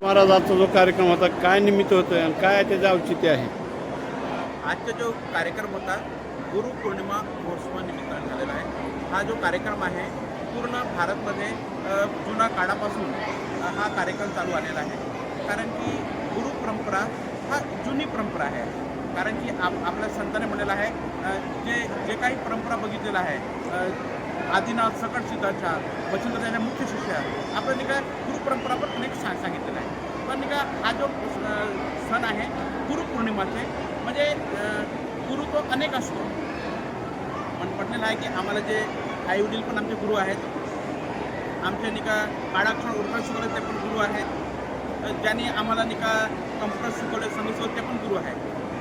महाराजांचा जो कार्यक्रम होता काय निमित्त होतं आणि काय त्याचं औचित्य आहे? आजचा जो कार्यक्रम होता गुरुपौर्णिमा महोत्सवा निमित्ताने झालेला आहे. हा जो कार्यक्रम आहे पूर्ण भारतमध्ये जुना काळापासून हा कार्यक्रम चालू आलेला आहे. कारण की गुरु परंपरा हा जुनी परंपरा आहे. कारण की आपल्या संतांनी म्हणलेलं आहे जे काही परंपरा बघितलेलं आहे आदिनाथ सकट सिद्धाच्या मच्छिंद्र त्याच्या मुख्य शिष्य आपण नाही का गुरु परंपरा पण अनेक सांगितलेलं आहे. पण नाही का हा जो सण आहे गुरुपौर्णिमाचे म्हणजे गुरु तो अनेक असतो. म्हटलेलं आहे की आम्हाला जे आईवडील पण आमचे गुरु आहेत, आमचे नाही का काळाक्षर ओळखा शिकवले ते पण गुरु आहेत, ज्यांनी आम्हाला नाही का कम्प्युटर शिकवले समजवलं ते पण गुरु आहेत.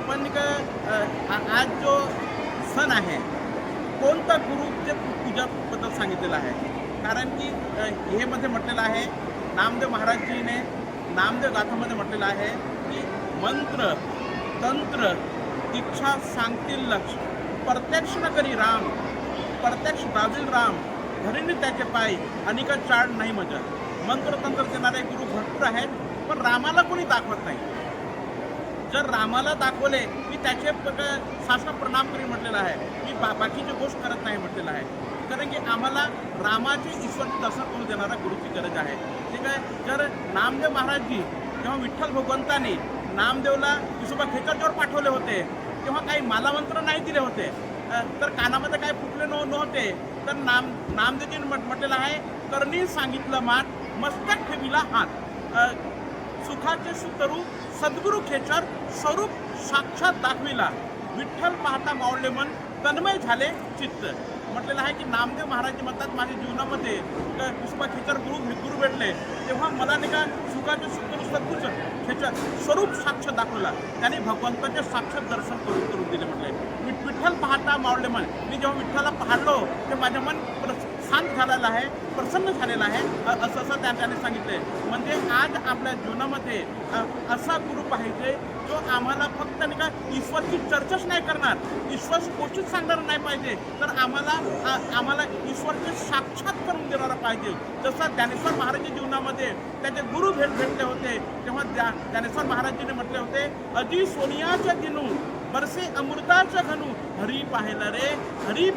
पण नाही का आज जो सण आहे कोणता गुरुचे पूजाबद्दल सांगितलेलं आहे. कारण की हे मध्ये म्हटलेलं आहे नामदेव महाराजजीने नामदेव गाथामध्ये म्हटलेलं आहे की मंत्र तंत्र दीक्षा सांगतील लक्ष प्रत्यक्ष न करी राम प्रत्यक्ष दाविल राम धरीने त्याचे पाय अनिका चाड नाही मजा. मंत्रतंत्र देणारे गुरु भरपूर आहेत पण रामाला कोणी दाखवत नाही. जर रामाला दाखवले मी त्याचे शासन प्रणाम करी म्हटलेलं आहे. मी बाकीची गोष्ट करत नाही म्हटलेलं आहे. कारण की आम्हाला रामाचे ईश्वरचे दर्शन करून देणारा गुरुची गरज आहे. ठीक आहे. जर नामदेव महाराजजी जेव्हा विठ्ठल भगवंताने नामदेवला विसोबा खेचरजवळ पाठवले होते तेव्हा काही मालामंत्र नाही दिले होते, तर कानामध्ये काही फुटले नव्हते, तर नामदेवजीने म्हटलेलं आहे करणी सांगितलं मान मस्तक ठेविला हात. सुखाचे सुतरू सद्गुरु खेचर स्वरूप साक्षात दाखविला विठ्ठल पाहता मावळले मन तन्मय झाले चित्त. म्हटलेलं आहे की नामदेव महाराज म्हणतात माझ्या जीवनामध्ये पुष्पा खेचर गुरु भेटले तेव्हा मला नाही का सुखाचे सुतरू सद्गुरू खेचर स्वरूप साक्षात दाखवला. त्याने भगवंताचे साक्षात दर्शन करून दिले. म्हटले विठ्ठल पाहता मावळले मन. मी जेव्हा विठ्ठलला पाहलो ते माझं मन शांत झालेलं आहे, प्रसन्न झालेलं आहे असं त्याने सांगितले. म्हणजे आज आपल्या जीवनामध्ये असा गुरु पाहिजे जो आम्हाला फक्त नाही का ईश्वरची चर्चाच नाही करणार, ईश्वर गोष्टीच सांगणार नाही पाहिजे, तर आम्हाला ईश्वरचे साक्षात करून देणारा पाहिजे. जसं ज्ञानेश्वर महाराजच्या जीवनामध्ये त्याचे गुरु भेटले होते तेव्हा ज्ञानेश्वर महाराजजीने म्हटले होते अजी सोनियाच्या दिनू बरसे अमृताचं घनू हरी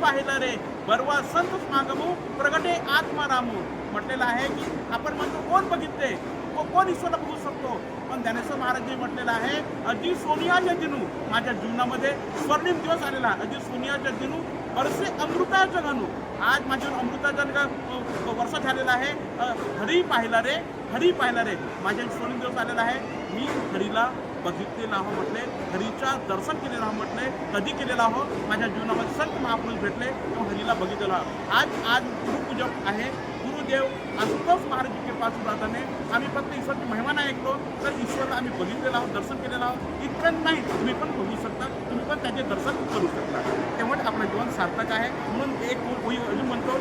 पाहिलं रे बरवा संत समागमू प्रगटे आत्मा रामू. म्हटलेलं आहे की आपण म्हणतो कोण बघितले कोण ईश्वरला बघू शकतो, पण ज्ञानेश्वर महाराजजी म्हटलेलं आहे अजी सोनियाच्या दिनू माझ्या जीवनामध्ये स्वर्णिम दिवस आलेला. अजी सोनियाच्या दिनू बरसे अमृताचं घनू. आज माझ्या अमृताचा वर्ष झालेला आहे. हरी पाहिला रे माझ्या स्वर्णिम दिवस आलेला आहे. मी हरीला बघितलेलं आहो म्हटले, हरीचा दर्शन केलेलं आहो म्हटले. कधी केलेलं आहो माझ्या जीवनामध्ये संत महापुरुष भेटले तेव्हा हरीला बघितलेलं आहो. आज गुरुपूजक आहे गुरुदेव आशुतोष महाराजची कृपासून राहताने आम्ही फक्त ईश्वरची महिमा नाही ऐकलो तर ईश्वरला आम्ही बघितलेलं आहोत, दर्शन केलेलं आहोत. इतकं नाही तुम्ही पण बघू शकता, तुम्ही पण त्याचे दर्शन करू शकता. तेव्हा आपलं जीवन सार्थक आहे. म्हणून एक अजून म्हणतो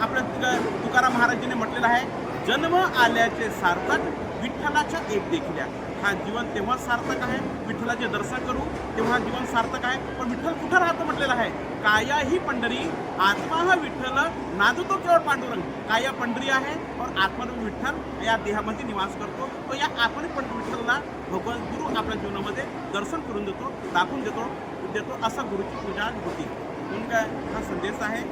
आपल्या तुकाराम महाराजजीने म्हटलेलं आहे जन्म आल्याचे सार्थक विठ्ठलाच्या एक देखील. हा जीवन तेव्हा सार्थक आहे विठ्ठलाचे दर्शन करू तेव्हा जीवन सार्थक आहे. पण विठ्ठल कुठं राहतो म्हटलेलं आहे काया ही पंढरी आत्मा हा विठ्ठल नांदतो केवळ पांडुरंग. काया पंढरी आहे और आत्मा विठ्ठल या देहामध्ये निवास करतो. तो या आत्मनी पण विठ्ठलला भगवान गुरु आपल्या जीवनामध्ये दर्शन करून देतो, दाखवून देतो असा गुरुची पूजा होती. म्हणून काय हा संदेश आहे.